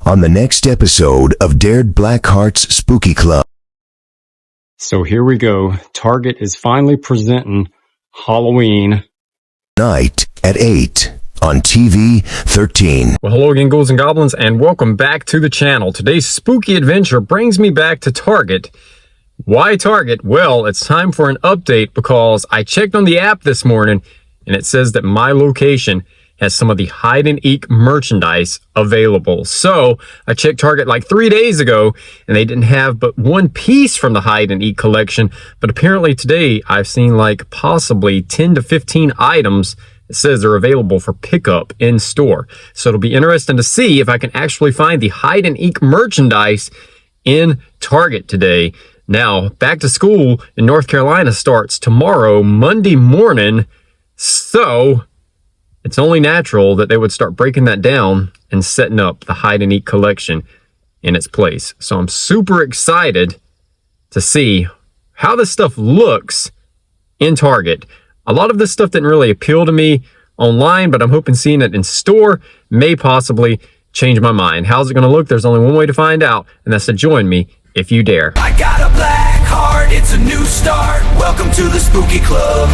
on the next episode of Dared BlackHearts Spooky Club. So here we go. Target is finally presenting Halloween Night at 8 on TV 13. Well, hello again, ghouls and goblins, and welcome back to the channel. Today's spooky adventure brings me back to Target. Why Target? Well, it's time for an update because I checked on the app this morning and it says that my location has some of the Hyde and Eek merchandise available. So I checked Target like 3 days ago and they didn't have but one piece from the Hyde and Eek collection. But apparently today I've seen like possibly 10 to 15 items. It says they're available for pickup in store. So it'll be interesting to see if I can actually find the Hyde and Eek merchandise in Target today. Now, back to school in North Carolina starts tomorrow, Monday morning. So it's only natural that they would start breaking that down and setting up the Hyde and Eek collection in its place. So I'm super excited to see how this stuff looks in Target. A lot of this stuff didn't really appeal to me online, but I'm hoping seeing it in store may possibly change my mind. How's it going to look? There's only one way to find out, and that's to join me if you dare. I got a black heart, it's a new start. Welcome to the spooky club.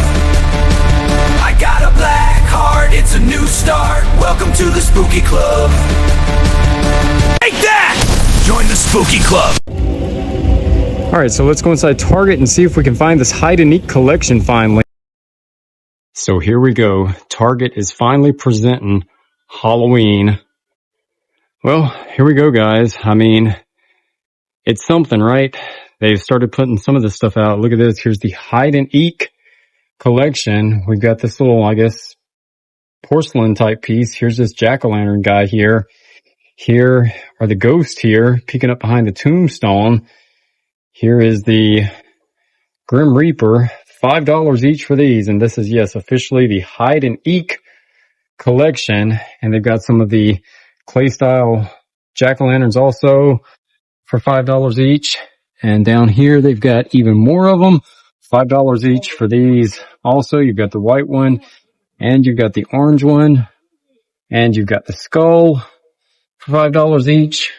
I got a black heart, it's a new start. Welcome to the spooky club. Take that! Join the spooky club. All right, so let's go inside Target and see if we can find this Hyde and Eek collection finally. So here we go. Target is finally presenting Halloween. Well, here we go, guys. I mean, it's something, right? They've started putting some of this stuff out. Look at this. Here's the Hyde and Eek collection. We've got this little, I guess, porcelain type piece. Here's this jack-o'-lantern guy here. Here are the ghosts here peeking up behind the tombstone. Here is the Grim Reaper. $5 each for these, and this is, yes, officially the Hyde and Eek collection. And they've got some of the clay style jack-o'-lanterns also for $5 each. And down here they've got even more of them, $5 each for these. Also, you've got the white one, and you've got the orange one, and you've got the skull for $5 each.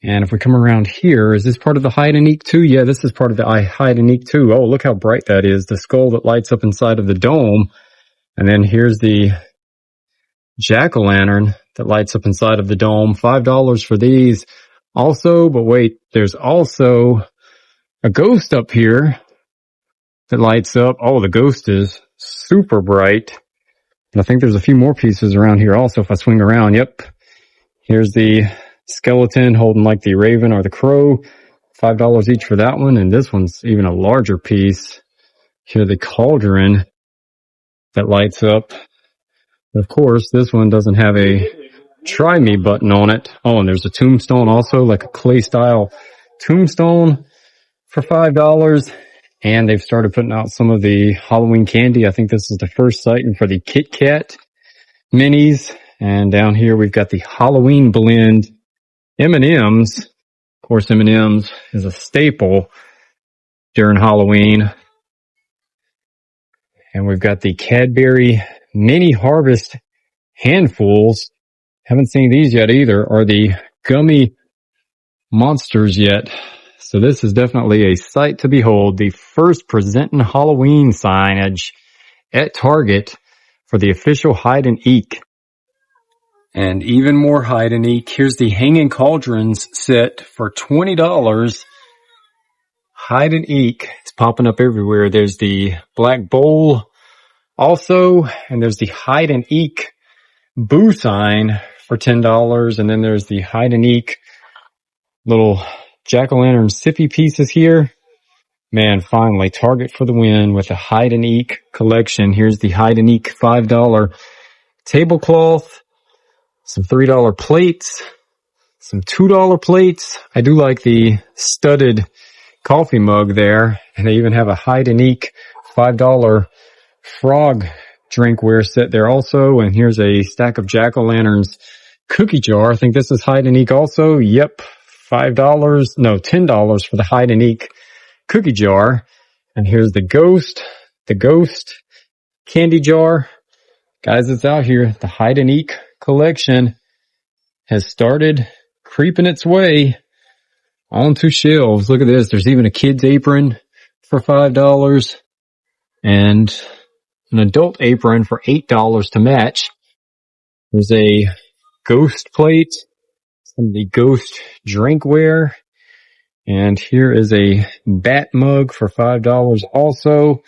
And if we come around here, is this part of the Hyde and Eek too? Yeah, this is part of the Hyde and Eek too. Oh, look how bright that is. The skull that lights up inside of the dome. And then here's the jack-o'-lantern that lights up inside of the dome. $5 for these also. But wait, there's also a ghost up here that lights up. Oh, the ghost is super bright. And I think there's a few more pieces around here also if I swing around. Yep. Here's the skeleton holding like the raven or the crow. $5 each for that one. And this one's even a larger piece. Here, the cauldron that lights up. Of course, this one doesn't have a try me button on it. Oh, and there's a tombstone also, like a clay style tombstone for $5. And they've started putting out some of the Halloween candy. I think this is the first sighting for the Kit Kat minis. And down here we've got the Halloween blend M&Ms. Of course, M&Ms is a staple during Halloween. And we've got the Cadbury Mini Harvest handfuls. Haven't seen these yet either, or the Gummy Monsters yet. So this is definitely a sight to behold. The first presenting Halloween signage at Target for the official Hyde and Eek. And even more Hyde and Eek. Here's the Hanging Cauldrons set for $20. Hyde and Eek. It's popping up everywhere. There's the Black Bowl also. And there's the Hyde and Eek boo sign for $10. And then there's the Hyde and Eek little jack-o'-lantern sippy pieces here. Man, finally, Target for the win with the Hyde and Eek collection. Here's the Hyde and Eek $5 tablecloth. Some $3 plates, some $2 plates. I do like the studded coffee mug there. And they even have a Hyde and Eek $5 frog drinkware set there also. And here's a stack of jack-o'-lanterns cookie jar. I think this is Hyde and Eek also. Yep, $5, no, $10 for the Hyde and Eek cookie jar. And here's the ghost candy jar. Guys, it's out here. The Hyde and Eek collection has started creeping its way onto shelves. Look at this. There's even a kid's apron for $5 and an adult apron for $8 to match. There's a ghost plate, some of the ghost drinkware, and here is a bat mug for $5 also,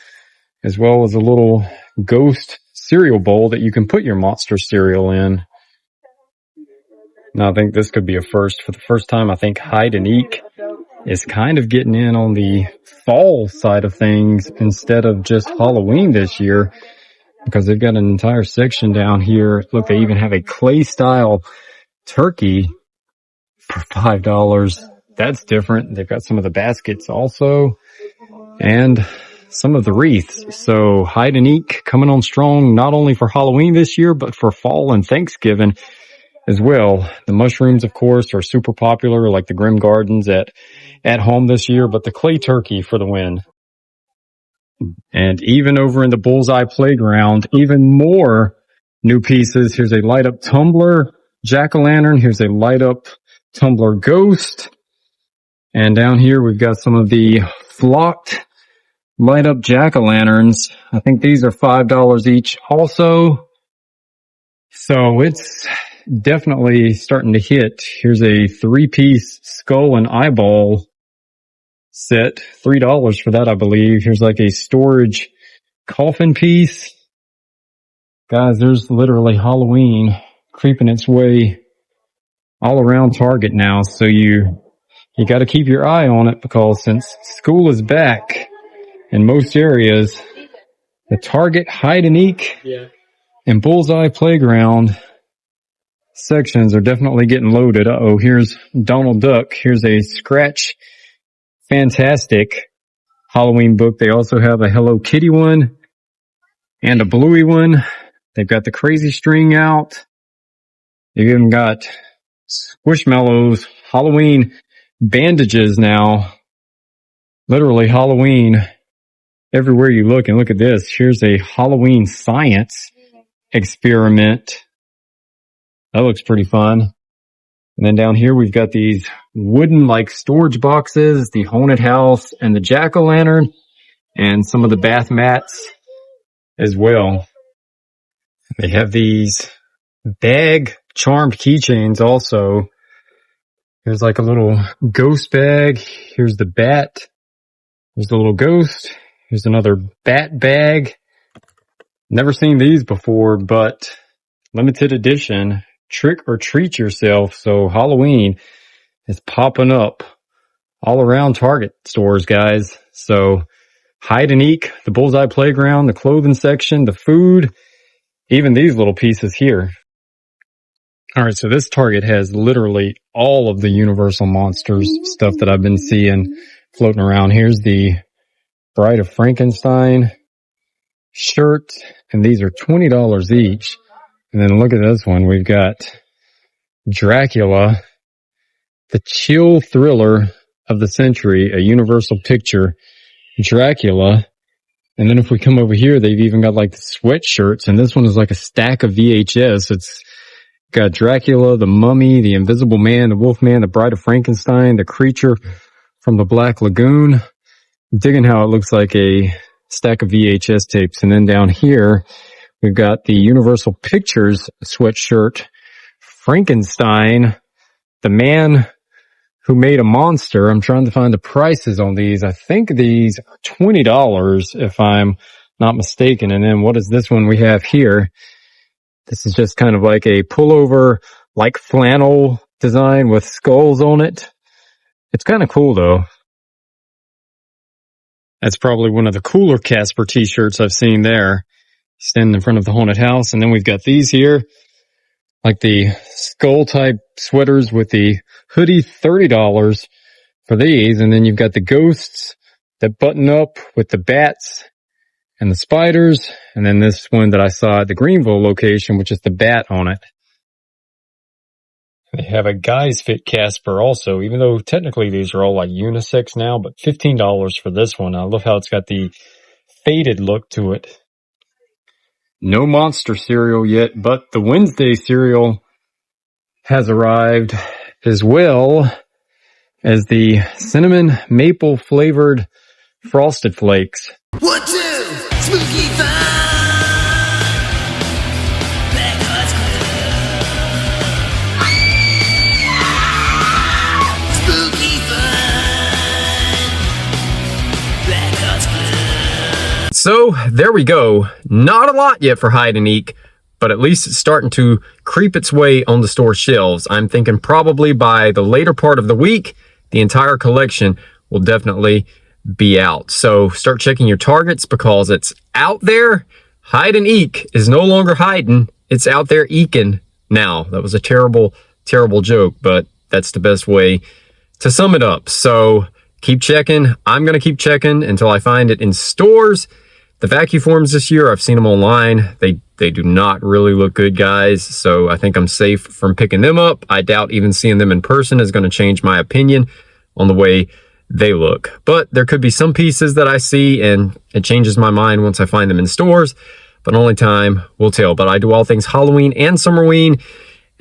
as well as a little ghost cereal bowl that you can put your monster cereal in. Now I think this could be a first. For the first time, I think Hyde and Eek is kind of getting in on the fall side of things instead of just Halloween this year, because they've got an entire section down here. Look, they even have a clay style turkey for $5. That's different. They've got some of the baskets also and some of the wreaths. So Hyde and Eek coming on strong, not only for Halloween this year, but for fall and Thanksgiving as well. The mushrooms, of course, are super popular, like the Grim Gardens at home this year, but the clay turkey for the win. And even over in the Bullseye playground, even more new pieces. Here's a light up tumbler jack-o'-lantern. Here's a light up tumbler ghost. And down here we've got some of the flocked light up jack-o'-lanterns. I think these are $5 each also. So it's definitely starting to hit. Here's a 3-piece skull and eyeball set. $3 for that, I believe. Here's like a storage coffin piece. Guys, there's literally Halloween creeping its way all around Target now. So you got to keep your eye on it, because since school is back in most areas, the Target Hyde and Eek and Bullseye playground sections are definitely getting loaded. Uh-oh, here's Donald Duck. Here's a Scratch Fantastic Halloween book. They also have a Hello Kitty one and a Bluey one. They've got the Crazy String out. They've even got Squishmallows Halloween bandages now. Literally Halloween everywhere you look. And look at this. Here's a Halloween science experiment. That looks pretty fun. And then down here we've got these wooden like storage boxes, the haunted house and the jack-o'-lantern, and some of the bath mats as well. They have these bag charmed keychains also. There's like a little ghost bag. Here's the bat. There's the little ghost. Here's another bat bag. Never seen these before, but limited edition. Trick or treat yourself. So Halloween is popping up all around Target stores, guys. So Hyde and Eek, the Bullseye playground, the clothing section, the food, even these little pieces here. All right, so this Target has literally all of the Universal Monsters stuff that I've been seeing floating around. Here's the Bride of Frankenstein shirt, and these are $20 each. And then look at this one. We've got Dracula, the chill thriller of the century, a Universal picture, Dracula. And then if we come over here, they've even got like the sweatshirts, and this one is like a stack of VHS. It's got Dracula, the Mummy, the Invisible Man, the Wolfman, the Bride of Frankenstein, the Creature from the Black Lagoon. I'm digging how it looks like a stack of VHS tapes. And then down here, we've got the Universal Pictures sweatshirt, Frankenstein, the Man Who Made a Monster. I'm trying to find the prices on these. I think these are $20 if I'm not mistaken. And then what is this one we have here? This is just kind of like a pullover, like flannel design with skulls on it. It's kind of cool though. That's probably one of the cooler Casper t-shirts I've seen there. Standing in front of the haunted house. And then we've got these here, like the skull type sweaters with the hoodie, $30 for these. And then you've got the ghosts that button up with the bats and the spiders. And then this one that I saw at the Greenville location, which is the bat on it. They have a Guys Fit Casper also, even though technically these are all like unisex now, but $15 for this one. I love how it's got the faded look to it. No monster cereal yet, but the Wednesday cereal has arrived. as well as the cinnamon maple flavored frosted flakes. 1, 2, spooky fun. BlackHearts Club. Spooky fun. BlackHearts Club. So there we go. Not a lot yet for Hyde and Eek, but at least it's starting to creep its way on the store shelves. I'm thinking probably by the later part of the week, the entire collection will definitely be out. So start checking your Targets because it's out there. Hyde and Eek is no longer hiding. It's out there eeking now. That was a terrible, terrible joke, but that's the best way to sum it up. So keep checking. I'm going to keep checking until I find it in stores. The vacuum forms this year, I've seen them online. They do not really look good, guys. So I think I'm safe from picking them up. I doubt even seeing them in person is going to change my opinion on the way they look. But there could be some pieces that I see and it changes my mind once I find them in stores. But only time will tell. But I do all things Halloween and Summerween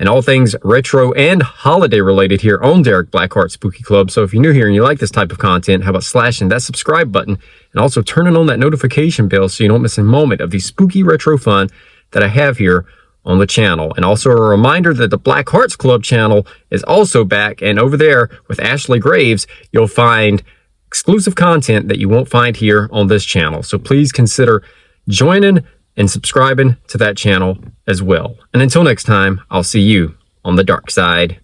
and all things retro and holiday related here on Derek BlackHearts Spooky Club. So if you're new here and you like this type of content, how about slashing that subscribe button and also turning on that notification bell so you don't miss a moment of the spooky retro fun that I have here on the channel. And also a reminder that the BlackHearts Club channel is also back, and over there with Ashley Graves, you'll find exclusive content that you won't find here on this channel. So please consider joining and subscribing to that channel as well. And until next time, I'll see you on the dark side.